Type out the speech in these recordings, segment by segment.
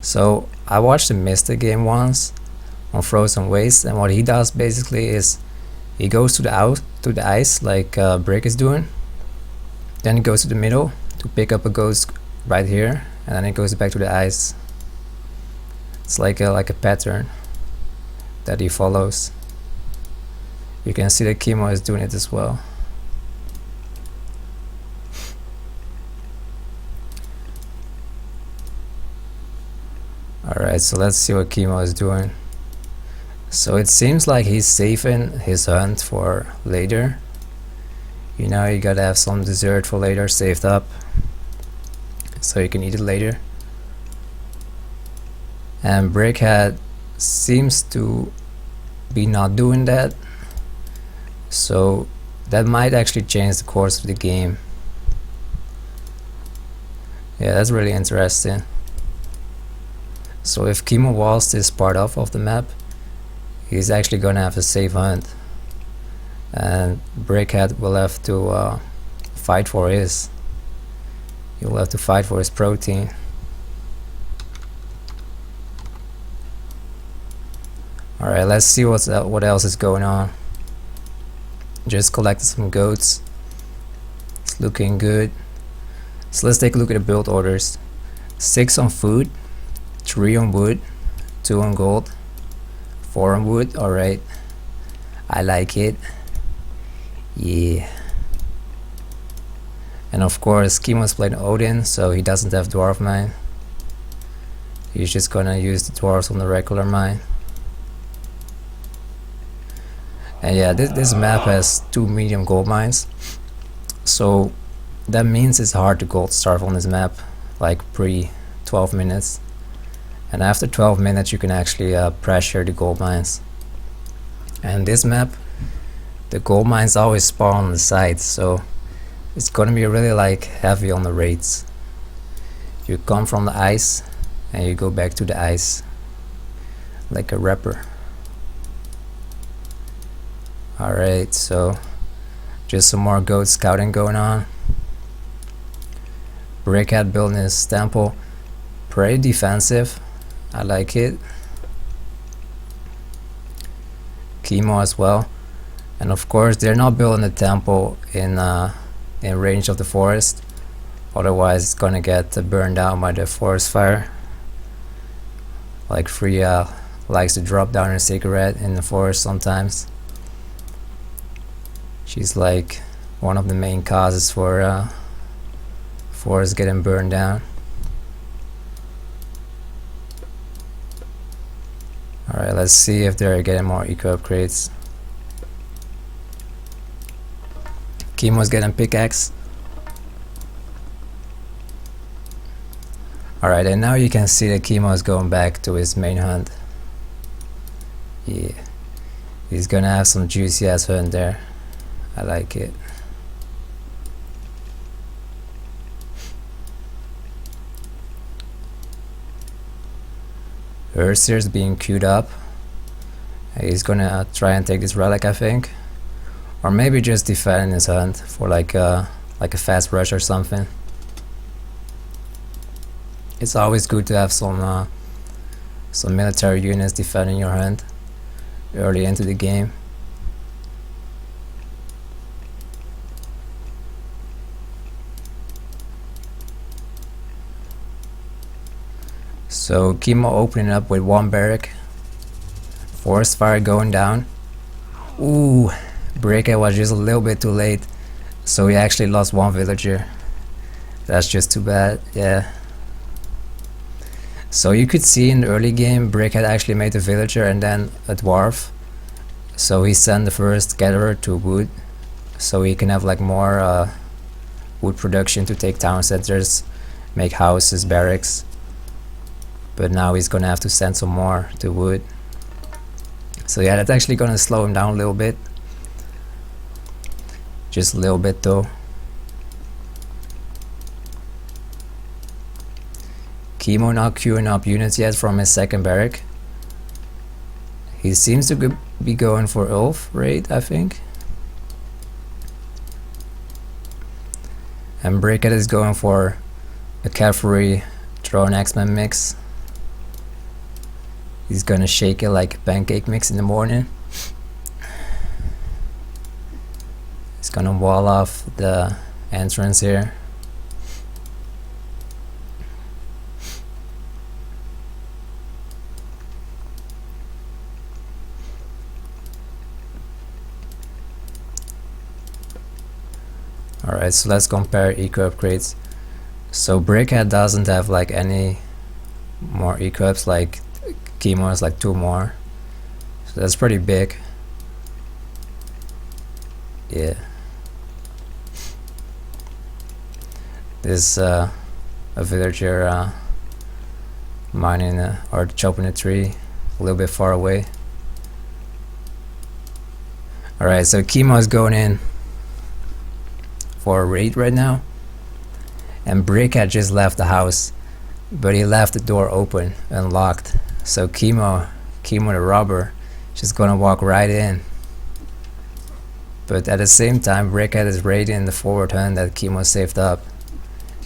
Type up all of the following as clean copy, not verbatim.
So I watched the Mystic game once on Frozen Waste, and what he does basically is he goes to the ice like Brick is doing, then he goes to the middle to pick up a ghost right here, and then it goes back to the ice. It's like a pattern that he follows. You can see that Kimo is doing it as well. Alright, so let's see what Kimo is doing. So it seems like he's saving his hunt for later. You know, you gotta have some dessert for later saved up, so you can eat it later. And Brickhead seems to be not doing that, so that might actually change the course of the game. Yeah, that's really interesting. So if Kimo walls this part off of the map, he's actually gonna have a safe hunt, and Brickhead will have to fight for his. He'll have to fight for his protein. Alright, let's see what else is going on. Just collected some goats. It's looking good. So let's take a look at the build orders. 6 on food, 3 on wood, 2 on gold, 4 on wood. Alright, I like it. Yeah. And of course Kimo's playing Odin, so he doesn't have dwarf mine. He's just gonna use the dwarves on the regular mine. And yeah, this map has 2 medium gold mines, so that means it's hard to gold starve on this map, like pre 12 minutes. And after 12 minutes you can actually pressure the gold mines. And this map, the gold mines always spawn on the side, so it's gonna be really like heavy on the raids. You come from the ice and you go back to the ice like a rapper. Alright, so just some more goat scouting going on. Brickhead building his temple, pretty defensive. I like it. Kimo as well, and of course they're not building the temple in range of the forest, otherwise it's gonna get burned down by the forest fire. Like Freya likes to drop down her cigarette in the forest sometimes. She's like one of the main causes for forest getting burned down. Alright, let's see if they're getting more eco upgrades. Kimo's getting pickaxe. Alright, and now you can see that Kimo is going back to his main hunt. Yeah, he's gonna have some juicy ass hunt there. I like it. Ursir's being queued up. He's gonna try and take this relic, I think, or maybe just defend his hunt for like a fast rush or something. It's always good to have some military units defending your hunt early into the game. So Kimo opening up with 1 barrack. Forest fire going down. Ooh, Brickhead was just a little bit too late, so he actually lost 1 villager. That's just too bad, yeah. So you could see in the early game Brickhead actually made a villager and then a dwarf. So he sent the first gatherer to wood, so he can have like more wood production to take town centers, make houses, barracks. But now he's gonna have to send some more to wood. So yeah, that's actually gonna slow him down a little bit. Just a little bit though. Kimo not queuing up units yet from his second barrack. He seems to be going for Ulf raid, I think. And Brickhead is going for a cavalry drone X-Men mix. He's gonna shake it like a pancake mix in the morning. He's gonna wall off the entrance here. Alright, so let's compare eco upgrades. So Brickhead doesn't have like any more equips, like Kimo has like 2 more. So that's pretty big. Yeah. This a villager mining or chopping a tree a little bit far away. Alright, so Kimo is going in for a raid right now, and Brickhead just left the house, but he left the door open and locked. So Kimo the robber, just gonna walk right in. But at the same time, Brickhead is raiding the forward hand that Kimo saved up.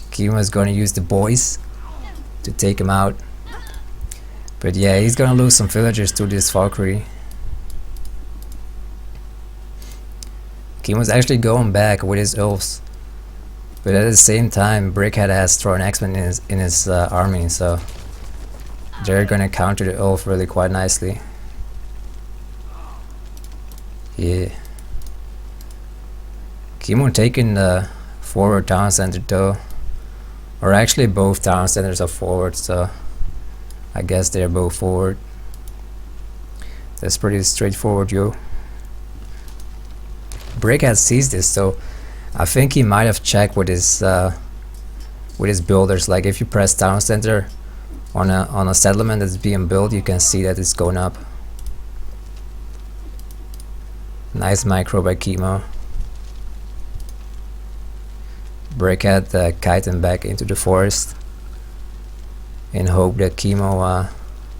Kimo is gonna use the boys to take him out. But yeah, he's gonna lose some villagers to this Valkyrie. Kimo's actually going back with his elves, but at the same time Brickhead has thrown X-Men in his army, so they're gonna counter the elf really quite nicely. Yeah. Kimo taking the forward town center though, or actually both town centers are forward, so I guess they're both forward. That's pretty straightforward, yo. Brickhead sees this, so I think he might have checked with his builders. Like if you press town center on a settlement that's being built, you can see that it's going up. Nice micro by Kimo. Brickhead kiting back into the forest in hope that Kimo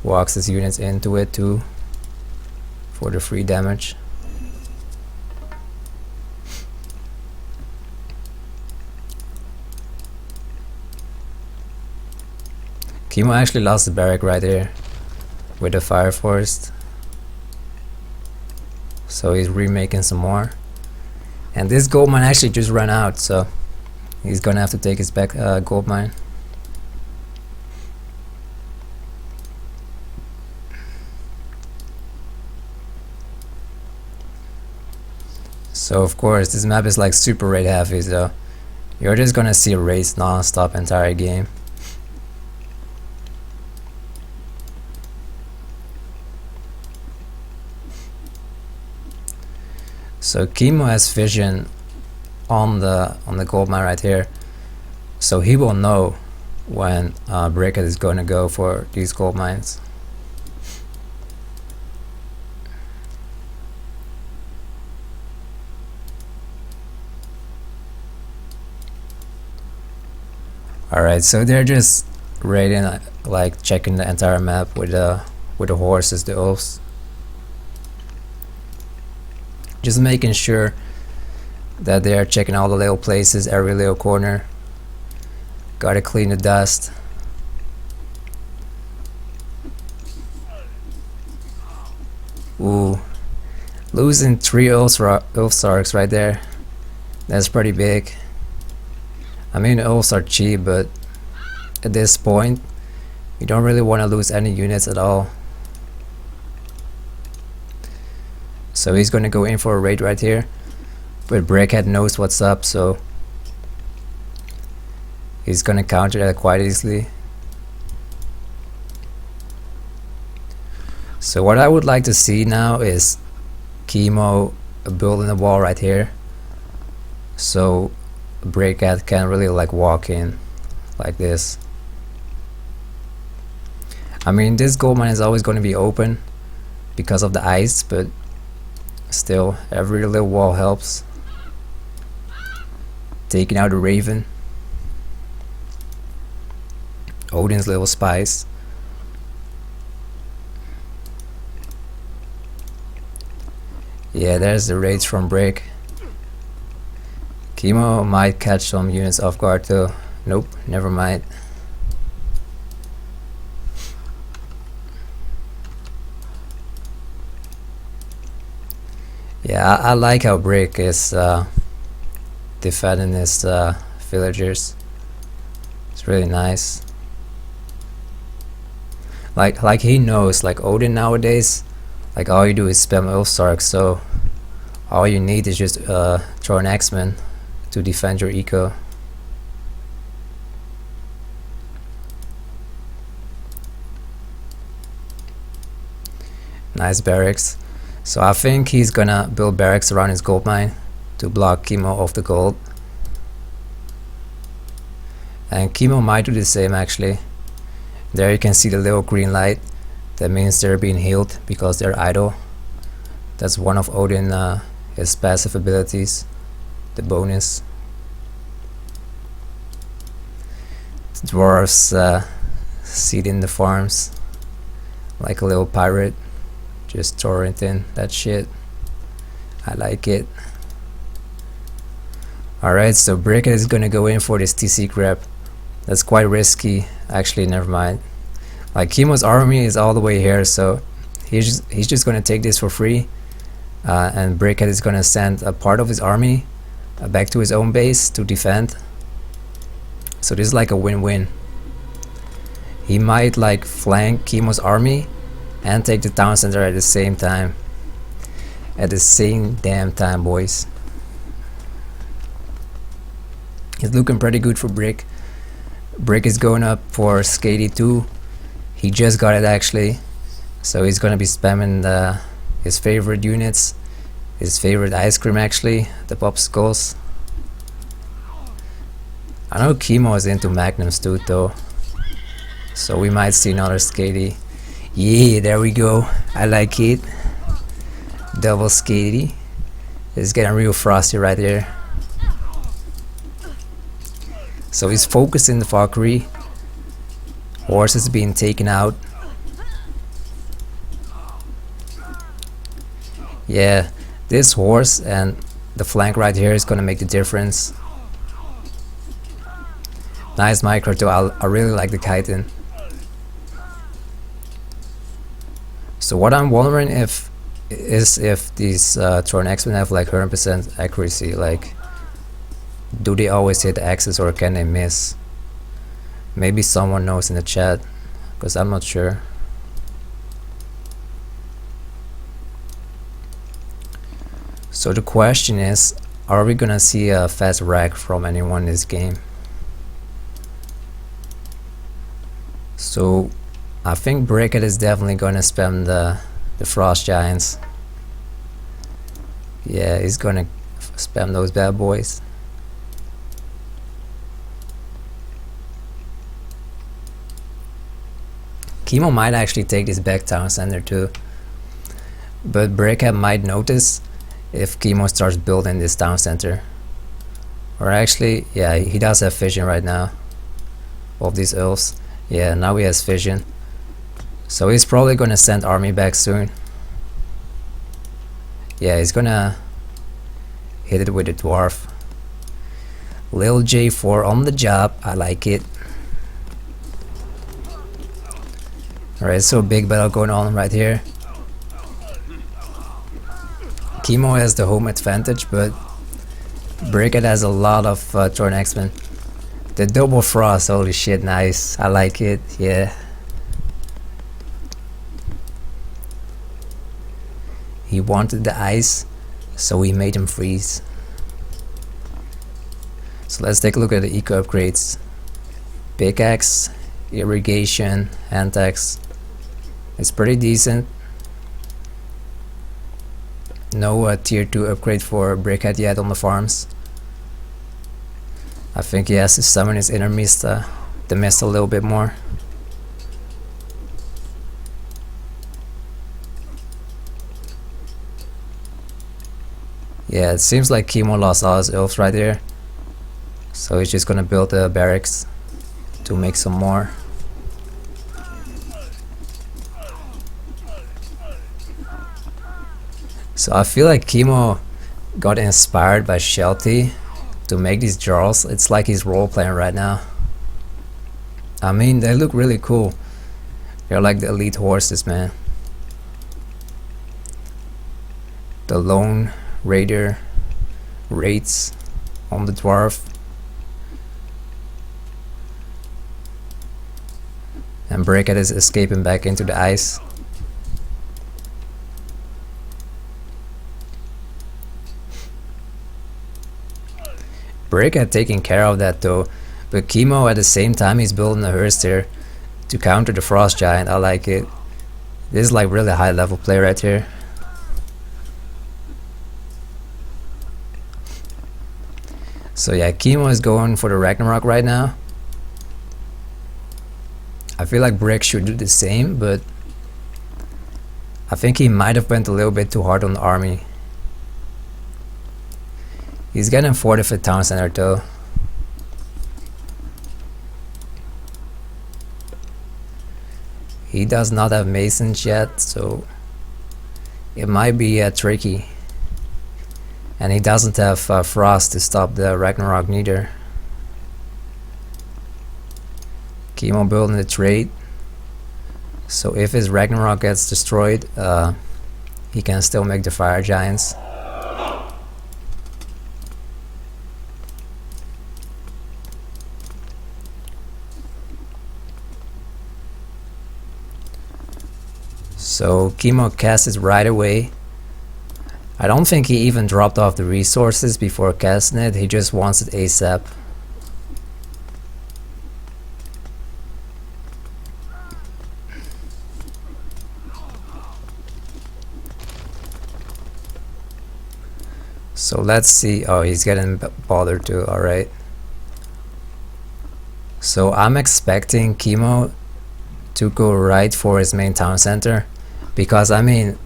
walks his units into it too for the free damage. Kimo actually lost the barrack right here with the fire forest, so he's remaking some more. And this gold mine actually just ran out, so he's gonna have to take his back gold mine. So of course this map is like super raid heavy, so you're just gonna see raids non-stop entire game. So Kimo has vision on the gold mine right here, so he will know when Brickhead is going to go for these gold mines. Alright, so they're just raiding, like checking the entire map with the horses, the elves. Just making sure that they are checking all the little places, every little corner. Gotta clean the dust. Ooh, losing 3 Ulfsarks right there. That's pretty big. I mean, Ulfs are cheap, but at this point, you don't really want to lose any units at all. So he's gonna go in for a raid right here, but Brickhead knows what's up, so he's gonna counter that quite easily. So what I would like to see now is Kimo building a wall right here, so Brickhead can really like walk in like this. I mean, this gold mine is always going to be open because of the ice, but still, every little wall helps. Taking out a raven. Odin's little spies. Yeah, there's the raids from Brick. Kimo might catch some units off guard too. Nope, never mind. Yeah, I like how Brick is defending his villagers. It's really nice. Like he knows, like Odin nowadays, like all you do is spam Ulfsark, so all you need is just throw an X-Men to defend your eco. Nice barracks. So I think he's gonna build barracks around his gold mine to block Kimo off the gold. And Kimo might do the same actually. There you can see the little green light. That means they're being healed because they're idle. That's one of Odin his passive abilities, the bonus. The dwarves seed in the farms like a little pirate, just torrenting that shit. I like it. Alright, so Brickhead is gonna go in for this TC grab. That's quite risky. Actually, never mind. Like Kimo's army is all the way here, so he's just gonna take this for free. And Brickhead is gonna send a part of his army back to his own base to defend. So this is like a win-win. He might like flank Kimo's army and take the town center at the same time. At the same damn time, boys. It's looking pretty good for Brick. Brick is going up for Skady 2. He just got it actually. So he's gonna be spamming his favorite units. His favorite ice cream actually, the popsicles. I know Kimo is into magnums too though. So we might see another Skady. Yeah, there we go. I like it. Double Skady. It's getting real frosty right there. So he's focusing the Valkyrie. Horse is being taken out. Yeah, this horse and the flank right here is gonna make the difference. Nice micro too. I really like the chitin. So what I'm wondering if these Thorn X-Men have like 100% accuracy, like do they always hit the axis or can they miss? Maybe someone knows in the chat, because I'm not sure. So the question is, are we gonna see a fast rack from anyone in this game? So I think Brickhead is definitely gonna spam the Frost Giants. Yeah, he's gonna spam those bad boys. Kimo might actually take this back town center too, but Brickhead might notice if Kimo starts building this town center. Or actually, yeah, he does have vision right now of these elves. Yeah, now he has vision. So he's probably gonna send army back soon. Yeah, he's gonna hit it with a dwarf. Lil J4 on the job, I like it. Alright, so big battle going on right here. Kimo has the home advantage, but Brickhead has a lot of Thorn X-Men. The double frost, holy shit, nice. I like it, yeah. He wanted the ice, so we made him freeze. So let's take a look at the eco upgrades. Pickaxe, irrigation, hand axe. It's pretty decent. No tier 2 upgrade for Brickhead yet on the farms. I think he has to summon his inner mist, the mist a little bit more. Yeah, it seems like Kimo lost all his elves right there. So he's just gonna build a barracks to make some more. So I feel like Kimo got inspired by Shelty to make these jarls. It's like he's role playing right now. I mean, they look really cool. They're like the elite horses, man. the lone raider raids on the dwarf. And Brickhead is escaping back into the ice. Brickhead taking care of that though, but Kimo at the same time he's building a hearse here to counter the frost giant. I like it. This is like really high level play right here. So yeah, Kimo is going for the Ragnarok right now. I feel like Brick should do the same, but I think he might have went a little bit too hard on the army. He's getting 45th town center though. He does not have masons yet, so it might be tricky. And he doesn't have frost to stop the Ragnarok neither. Kimo building the trade. So if his Ragnarok gets destroyed, he can still make the fire giants. So Kimo casts it right away. I don't think he even dropped off the resources before casting it, he just wants it ASAP. So let's see. Oh, he's getting bothered too, alright. So I'm expecting Kimo to go right for his main town center, because I mean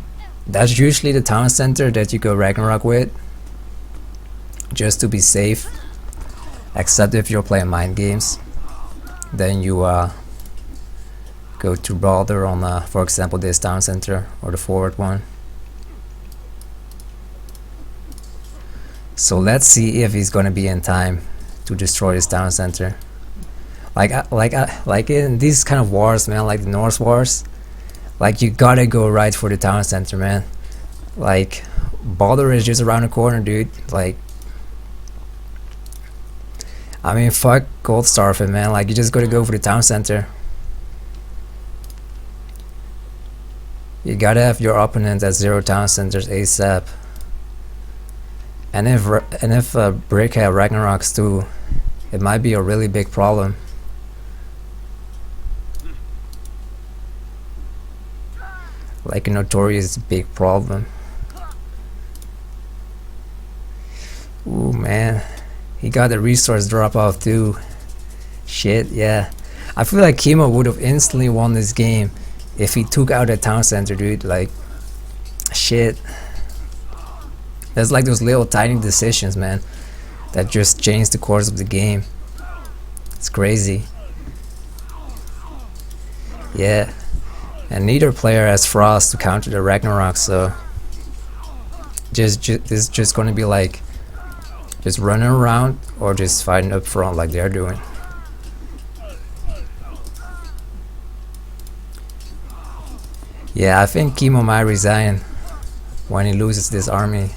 that's usually the town center that you go Ragnarok with, just to be safe, except if you're playing mind games, then you go to Balder on for example this town center or the forward one. So let's see if he's gonna be in time to destroy this town center. Like in these kind of wars, man, like the Norse wars, like you gotta go right for the town center, man. Like Balder is just around the corner, dude. Like, I mean, fuck gold starving, man. Like you just gotta go for the town center. You gotta have your opponent at 0 town centers ASAP. And if Brickhead Ragnaroks too, it might be a really big problem. Like a notorious big problem. Ooh man, he got the resource drop off too. Shit, yeah. I feel like Kimo would have instantly won this game if he took out a town center, dude. Like, shit. There's like those little tiny decisions, man, that just change the course of the game. It's crazy. Yeah. And neither player has frost to counter the Ragnarok, so this is just gonna be like just running around or just fighting up front like they're doing. Yeah, I think Kimo might resign when he loses this army.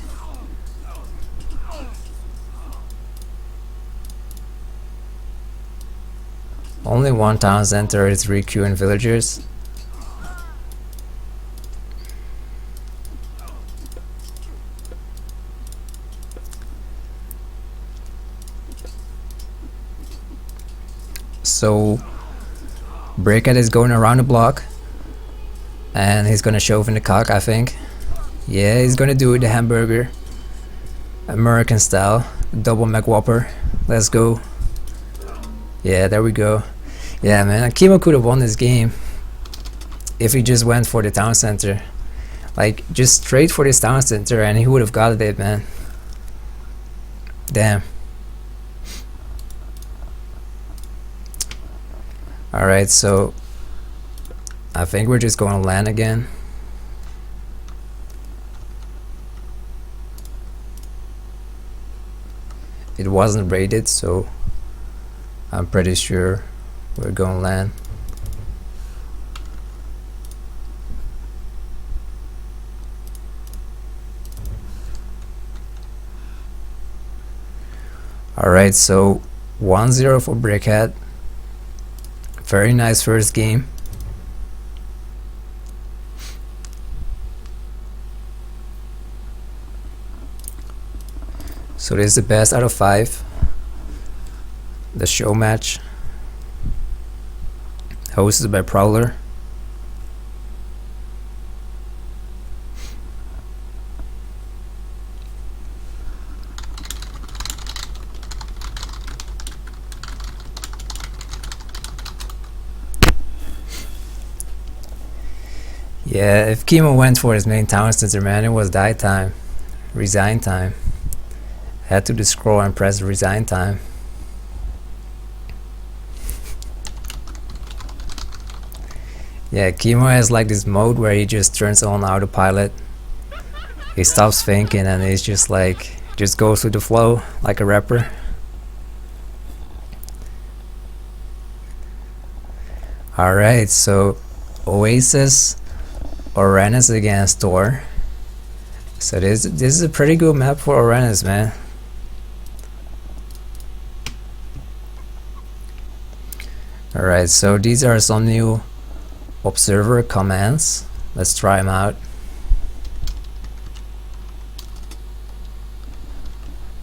Only 1 town center is requeuing villagers. So Brickhead is going around the block and he's gonna shove in the cock, I think. Yeah, he's gonna do it, the hamburger, American style, double McWhopper. Let's go. Yeah, there we go. Yeah, man, Kimo could have won this game if he just went for the town center. Like, just straight for this town center and he would have got it, man. Damn. Alright, so I think we're just going to land again. It wasn't rated, so I'm pretty sure we're going to land. Alright, so 1-0 for Brickhead. Very nice first game. So this is the best out of 5. The show match. Hosted by Prowler. Yeah, if Kimo went for his main town center, man, it was die time. Resign time. Had to scroll and press resign time. Yeah, Kimo has like this mode where he just turns on autopilot. He stops thinking and he's just like, just goes with the flow like a rapper. Alright, so Oasis, Oranos against Thor. So this is a pretty good map for Oranos, man. Alright, so these are some new observer commands. Let's try them out.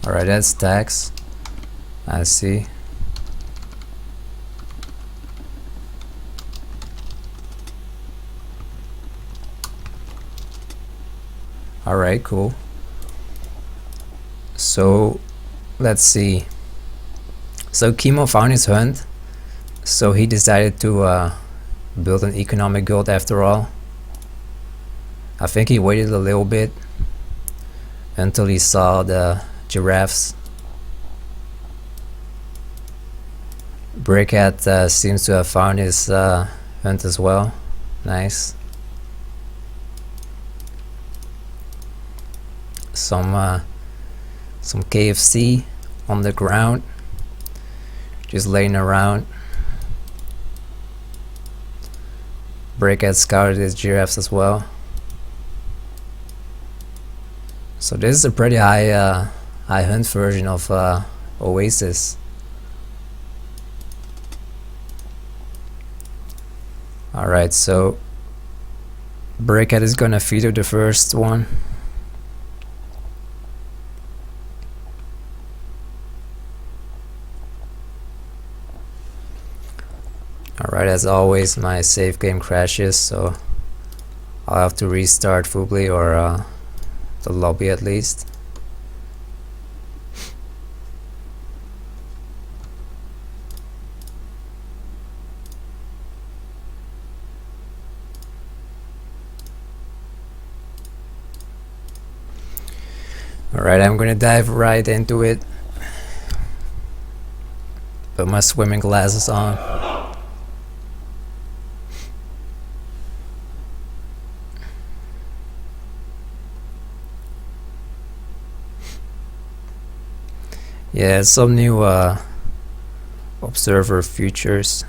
Alright, that's tags. I see. Alright, cool. So let's see. So Kimo found his hunt, so he decided to build an economic guild after all. I think he waited a little bit until he saw the giraffes. Brickhead seems to have found his hunt as well. Nice. Some KFC on the ground, just laying around. Brickhead scouted his giraffes as well. So this is a pretty high hunt version of Oasis. Alright, so Brickhead is gonna feature the first one. Alright, as always my save game crashes, so I'll have to restart Voobly or the lobby at least. Alright, I'm gonna dive right into it. Put my swimming glasses on. Yeah, some new observer features.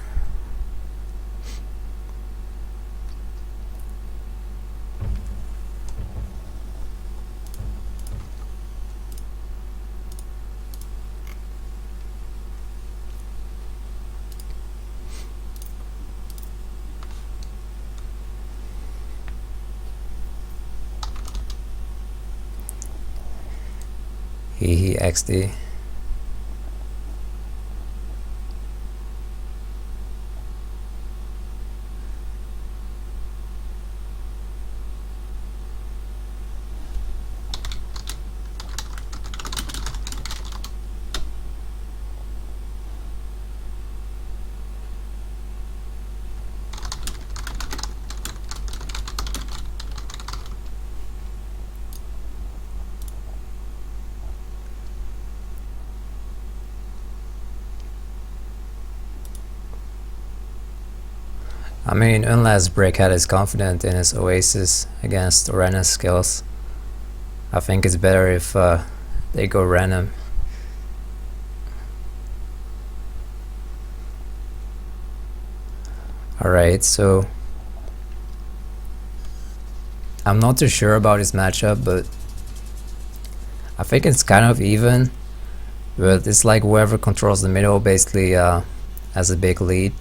He XD. I mean, unless Brickhead is confident in his Oasis against Oranos skills, I think it's better if they go random. Alright, so I'm not too sure about this matchup, but I think it's kind of even. But it's like whoever controls the middle basically has a big lead.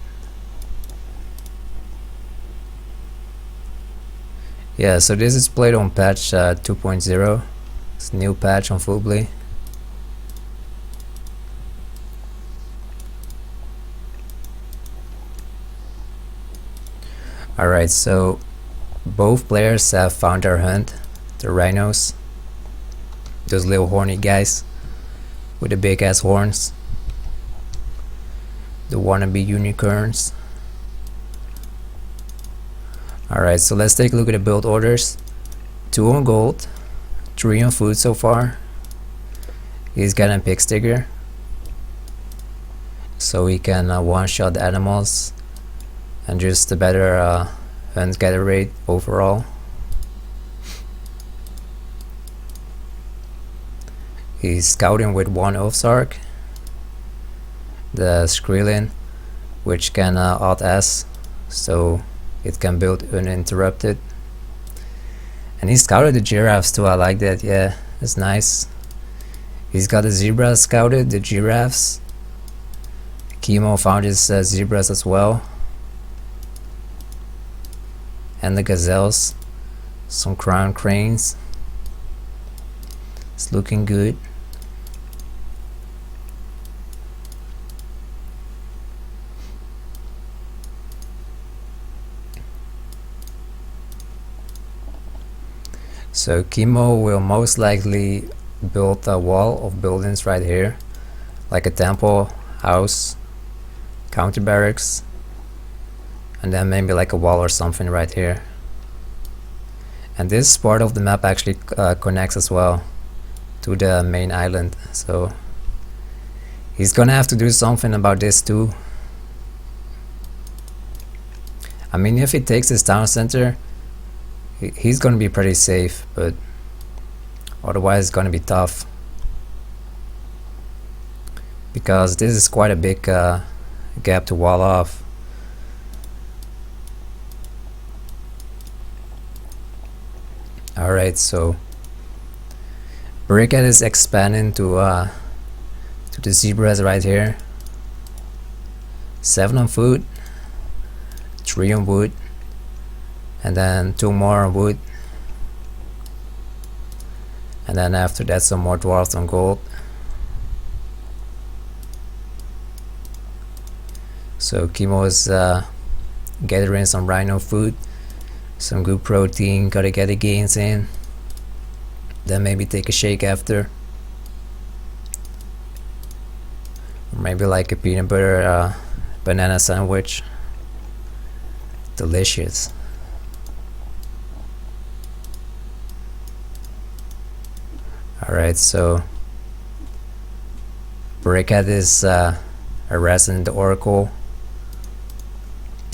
Yeah, so this is played on patch 2.0. It's a new patch on Voobly. Alright, so both players have found their hunt, the rhinos. Those little horny guys with the big ass horns. The wannabe unicorns. Alright, so let's take a look at the build orders. 2 on gold, 3 on food so far. He's got a pig sticker, so he can one-shot the animals and just a better hunt gather rate overall. He's scouting with 1 Oathsark, the Skrillin, which can alt S, so it can build uninterrupted. And he scouted the giraffes too, I like that, yeah, it's nice. He's got the zebras scouted, the giraffes. Kimo found his zebras as well. And the gazelles, some crown cranes. It's looking good. So Kimo will most likely build a wall of buildings right here, like a temple, house, counter barracks, and then maybe like a wall or something right here. And this part of the map actually connects as well to the main island, so he's gonna have to do something about this too. I mean, if he takes this town center, he's gonna be pretty safe, but otherwise it's gonna be tough, because this is quite a big gap to wall off. Alright, so Brickhead is expanding to the zebras right here. 7 on food, 3 on wood, and then 2 more on wood, and then after that some more dwarfs on gold. So Kimo is gathering some rhino food, some good protein, gotta get the gains in, then maybe take a shake after, or maybe like a peanut butter banana sandwich. Delicious. Alright, so Brickhead is harassing the Oracle.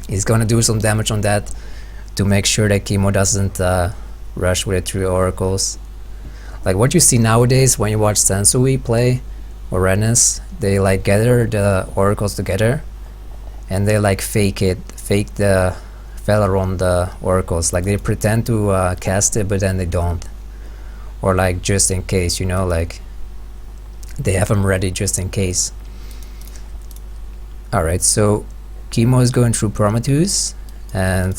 He's gonna do some damage on that to make sure that Kimo doesn't rush with the 3 oracles. Like what you see nowadays when you watch Sensui play Oranos, they like gather the oracles together and they like fake the feather on the oracles. Like they pretend to cast it, but then they don't. Or like just in case, you know, like they have them ready just in case. Alright, so Kimo is going through Prometheus and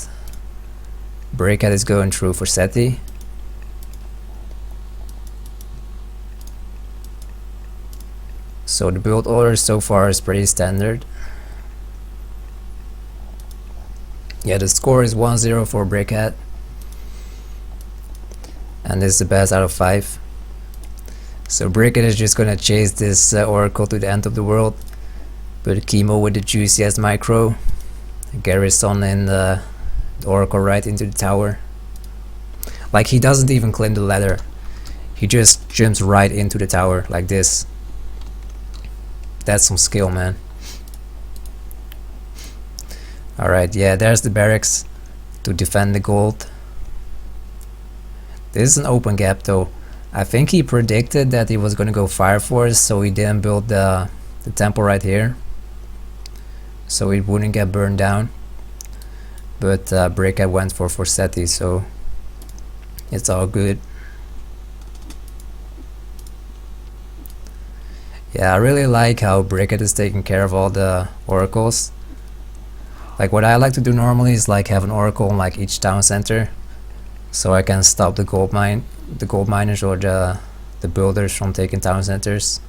Brickhead is going through Forseti. So the build order so far is pretty standard. Yeah, the score is 1-0 for Brickhead, and this is the best out of 5. So Brickhead is just gonna chase this oracle to the end of the world, but Kimo with the juiciest micro, Garrison in the oracle right into the tower. Like he doesn't even climb the ladder, he just jumps right into the tower like this. That's some skill, man. Alright, yeah, there's the barracks to defend the gold. This is an open gap though. I think he predicted that he was gonna go Fire Force, so he didn't build the temple right here, so it wouldn't get burned down. But Brickhead went for Forseti, so it's all good. Yeah, I really like how Brickhead is taking care of all the oracles. Like what I like to do normally is like have an oracle in like each town center, so I can stop the gold miners or the builders from taking town centers.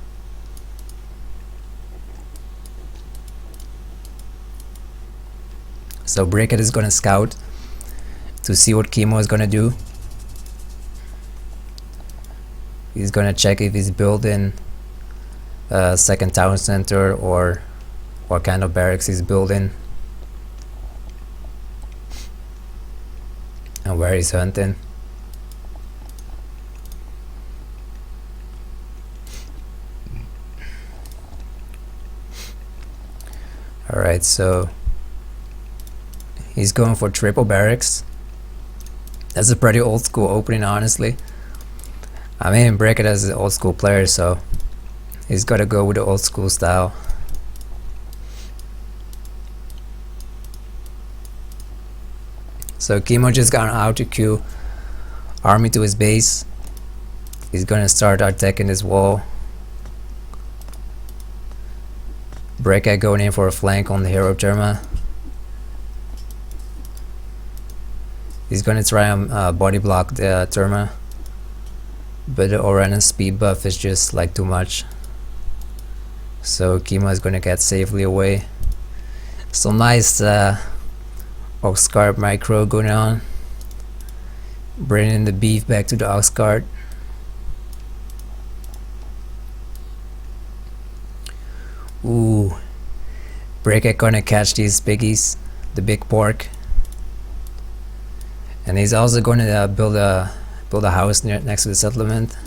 So Brickhead is gonna scout to see what Kimo is gonna do. He's gonna check if he's building a second town center or what kind of barracks he's building and where he's hunting. Alright, so he's going for triple barracks. That's a pretty old school opening, honestly. I mean, Brickhead is an old school player, so he's gotta go with the old school style. So Kimo just got out to queue army to his base. He's gonna start attacking this wall. Brickhead going in for a flank on the hero Terma. He's gonna try and body block the Terma, but the Oranos speed buff is just like too much. So Kimo is gonna get safely away. Some nice ox cart micro going on, bringing the beef back to the ox cart. Ooh, Brickhead gonna catch these piggies, the big pork, and he's also gonna build a house next to the settlement.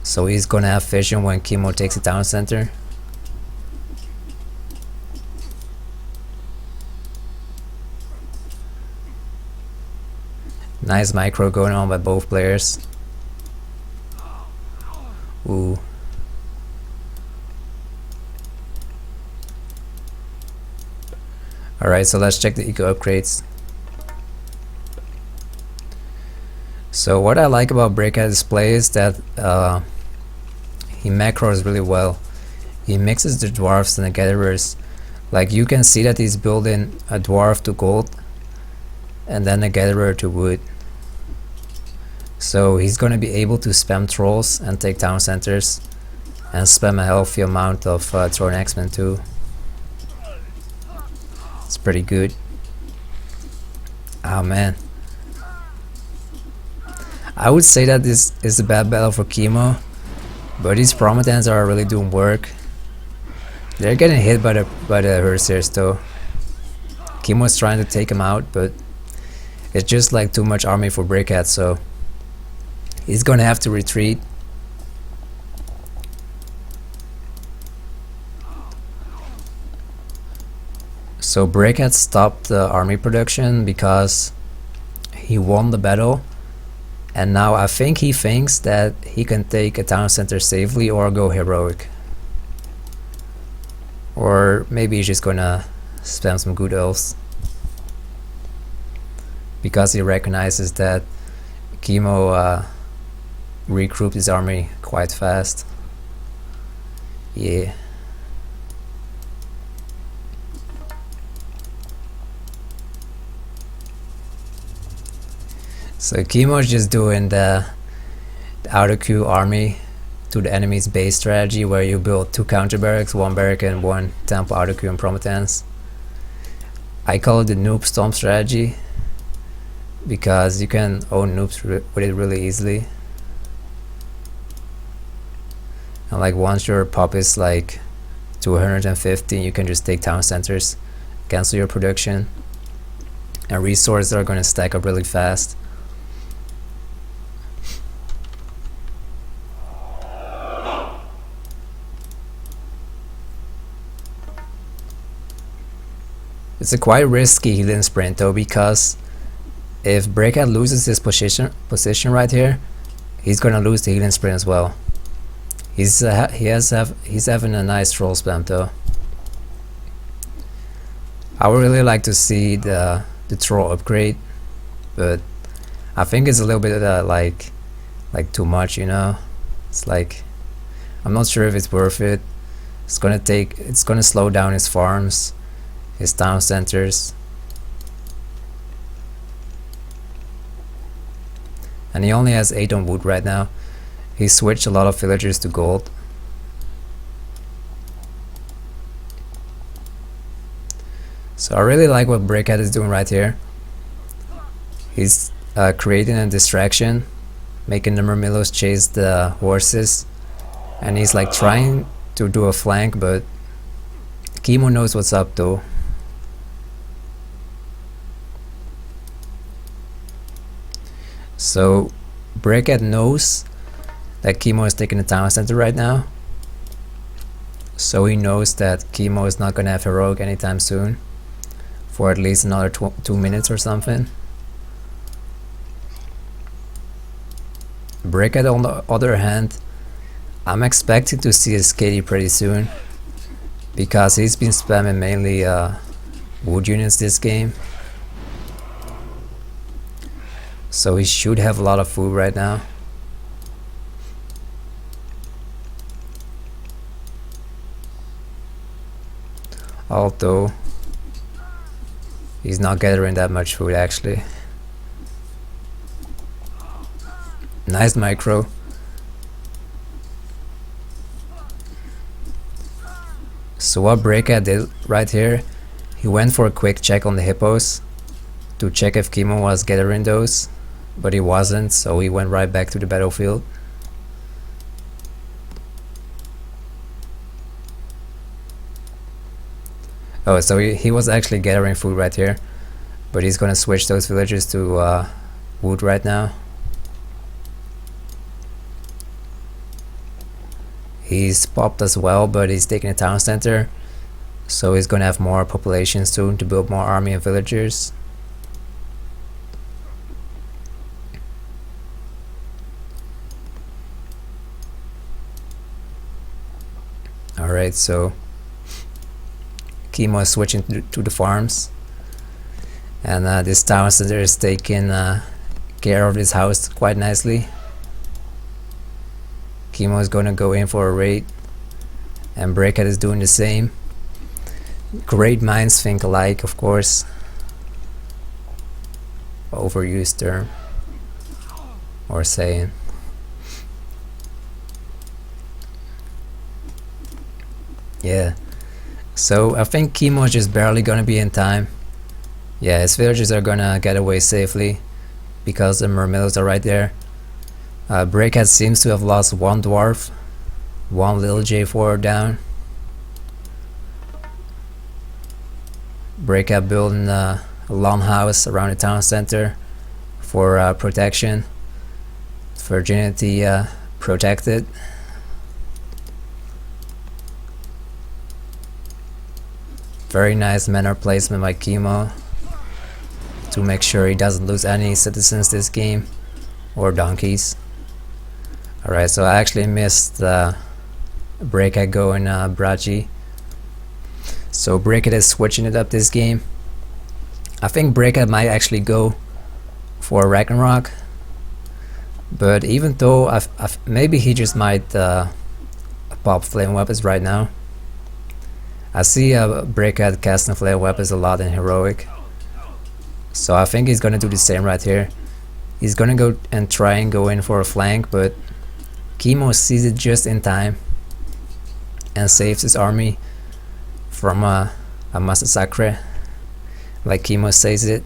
So he's gonna have vision when Kimo takes the town center. Nice micro going on by both players. Ooh. Alright, so let's check the eco upgrades. So what I like about Brickhead's play is that he macros really well. He mixes the dwarves and the gatherers. Like you can see that he's building a dwarf to gold and then a gatherer to wood. So he's gonna be able to spam trolls and take town centers and spam a healthy amount of Throne X-Men too. It's pretty good. Oh man, I would say that this is a bad battle for Kimo, but these Prometans are really doing work. They're getting hit by the Hersiers though. Kimo's trying to take him out, but it's just like too much army for Brickhead, so he's gonna have to retreat. So Brickhead stopped the army production because he won the battle, and now I think he thinks that he can take a town center safely or go heroic. Or maybe he's just gonna spam some good elves, because he recognizes that Kimo regrouped his army quite fast. Yeah. So Kimo's just doing the auto queue army to the enemy's base strategy, where you build 2 counter barracks, 1 barrack and 1 temple auto queue and Prometans. I call it the noob stomp strategy because you can own noobs with it really easily. And like once your pop is like 250, you can just take town centers, cancel your production, and resources are going to stack up really fast. It's a quite risky healing sprint though, because if Brickhead loses his position right here, he's gonna lose the healing sprint as well. He's having a nice troll spam though. I would really like to see the troll upgrade, but I think it's a little bit like too much, you know. It's like I'm not sure if it's worth it. It's gonna slow down his farms, his town centers. And he only has 8 on wood right now. He switched a lot of villagers to gold. So I really like what Brickhead is doing right here. He's creating a distraction, making the Murmillos chase the horses, and he's like trying to do a flank, but Kimo knows what's up though. So Brickhead knows that Kimo is taking the town center right now, so he knows that Kimo is not gonna have heroic anytime soon, for at least another 2 minutes or something. Brickhead, on the other hand, I'm expecting to see his KD pretty soon, because he's been spamming mainly wood units this game. So he should have a lot of food right now. Although he's not gathering that much food actually. Nice micro. So what Brickhead did right here, he went for a quick check on the hippos to check if Kimo was gathering those, but he wasn't, so he went right back to the battlefield. Oh, so he was actually gathering food right here, but he's gonna switch those villagers to wood right now. He's popped as well, but he's taking a town center, so he's gonna have more population soon to build more army and villagers. Alright, so Kimo is switching to the farms, and this town center is taking care of this house quite nicely. Kimo is gonna go in for a raid, and Brickhead is doing the same. Great minds think alike, of course. Overused term or saying. Yeah, so I think Kimo is just barely gonna be in time. Yeah, his villagers are gonna get away safely because the Murmillos are right there. Brickhead seems to have lost 1 dwarf, 1 little J4 down. Brickhead building a lawn house around the town center for protection. Virginity protected. Very nice manor placement by Kimo to make sure he doesn't lose any citizens this game, or donkeys. Alright, so I actually missed Brickhead going Brachi. So Brickhead is switching it up this game. I think Brickhead might actually go for Ragnarok, but even though maybe he just might pop flame weapons right now. I see Brickhead casting flame weapons a lot in heroic, so I think he's gonna do the same right here. He's gonna go and try and go in for a flank, but Kimo sees it just in time and saves his army from a massacre, like Kimo says it.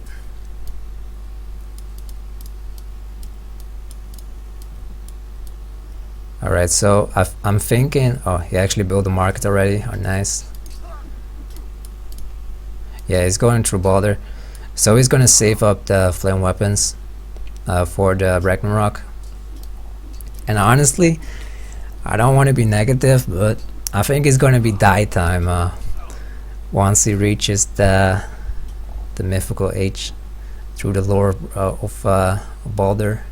Alright, so I'm thinking, oh, he actually built a market already. Oh, nice. Yeah, he's going through border, so he's gonna save up the flame weapons for the Ragnarok. And honestly, I don't want to be negative, but I think it's gonna be die time once he reaches the mythical age through the lore of Baldur.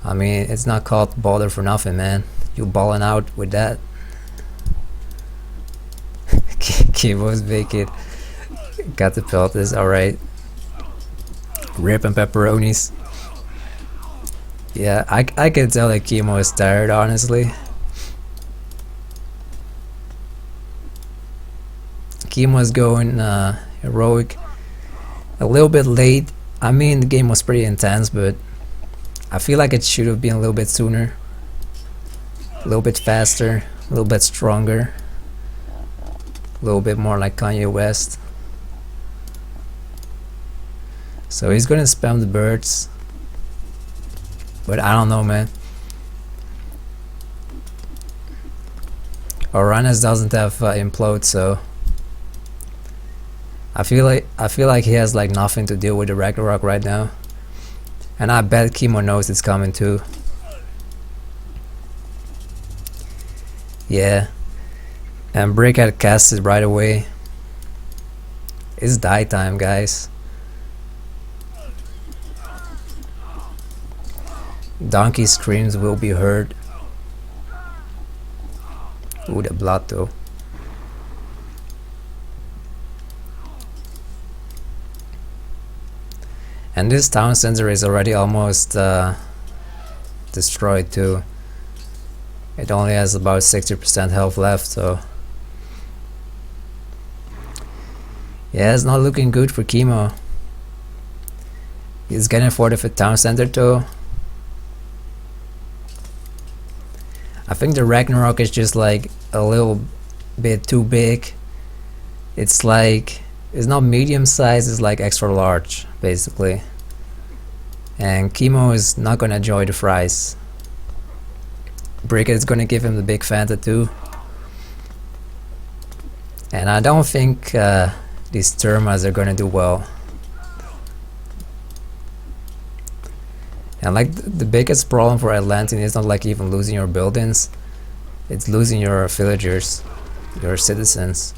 I mean, it's not called Baldur for nothing, man. You balling out with that. Kimo's making got the pelters, alright. Rip and pepperonis. Yeah, I can tell that Kimo is tired, honestly. Kimo's going heroic a little bit late. I mean, the game was pretty intense, but I feel like it should have been a little bit sooner, a little bit faster, a little bit stronger, a little bit more like Kanye West. So he's gonna spam the birds, but I don't know, man. Oranos doesn't have implode, so I feel like he has like nothing to deal with the Ragnarok right now, and I bet Kimo knows it's coming too. Yeah, and Brickhead casts it right away. It's die time, guys. Donkey screams will be heard. Ooh, the blood though. And this town center is already almost destroyed too. It only has about 60% health left, so yeah, it's not looking good for Kimo. He's getting fortified town center too. I think the Ragnarok is just like a little bit too big. It's like, it's not medium size, it's like extra large basically. And Kimo is not gonna enjoy the fries. Brickhead is gonna give him the big Fanta too. And I don't think these Thermas are gonna do well. And like the biggest problem for Atlantean is not like even losing your buildings, it's losing your villagers, your citizens.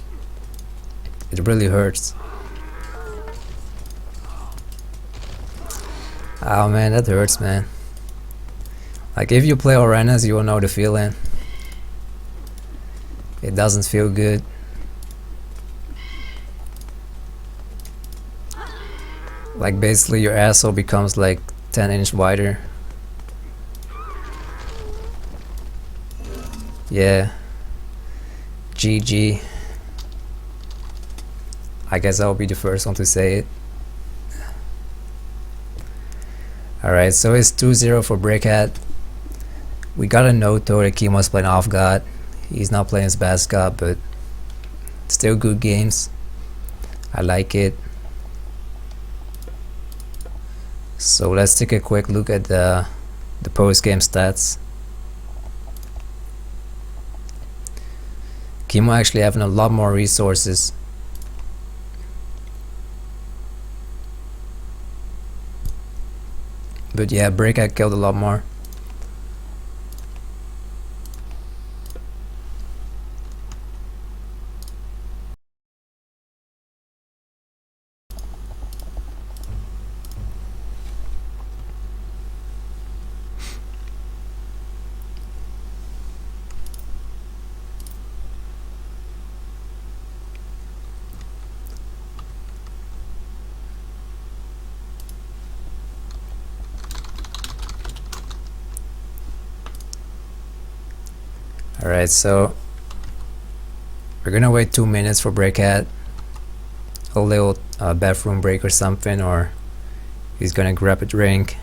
It really hurts. Oh man, that hurts, man. Like if you play Oranos, you will know the feeling. It doesn't feel good. Like basically your asshole becomes like 10-inch wider. Yeah. GG. I guess I'll be the first one to say it. Alright, so it's 2-0 for Brickhead. We got a note though that Kimo's playing off god. He's not playing his best god, but still good games. I like it. So let's take a quick look at the post-game stats. Kimo actually having a lot more resources. But yeah, Brickhead killed a lot more. Alright, so we're gonna wait 2 minutes for Brickhead. A little bathroom break or something, or he's gonna grab a drink.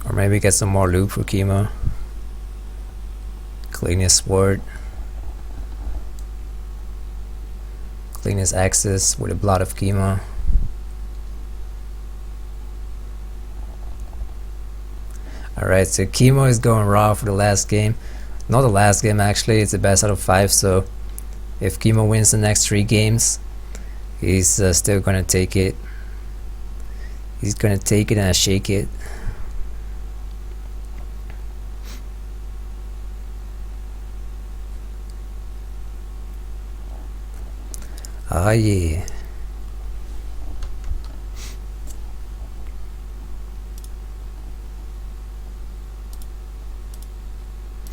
Or maybe get some more loot for Kimo. Clean his sword. Clean his axes with the blood of Kimo. Alright, so Kimo is going raw for the last game. Not the last game actually, it's the best out of 5, so if Kimo wins the next 3 games, he's still gonna take it. He's gonna take it and shake it. Ah yeah.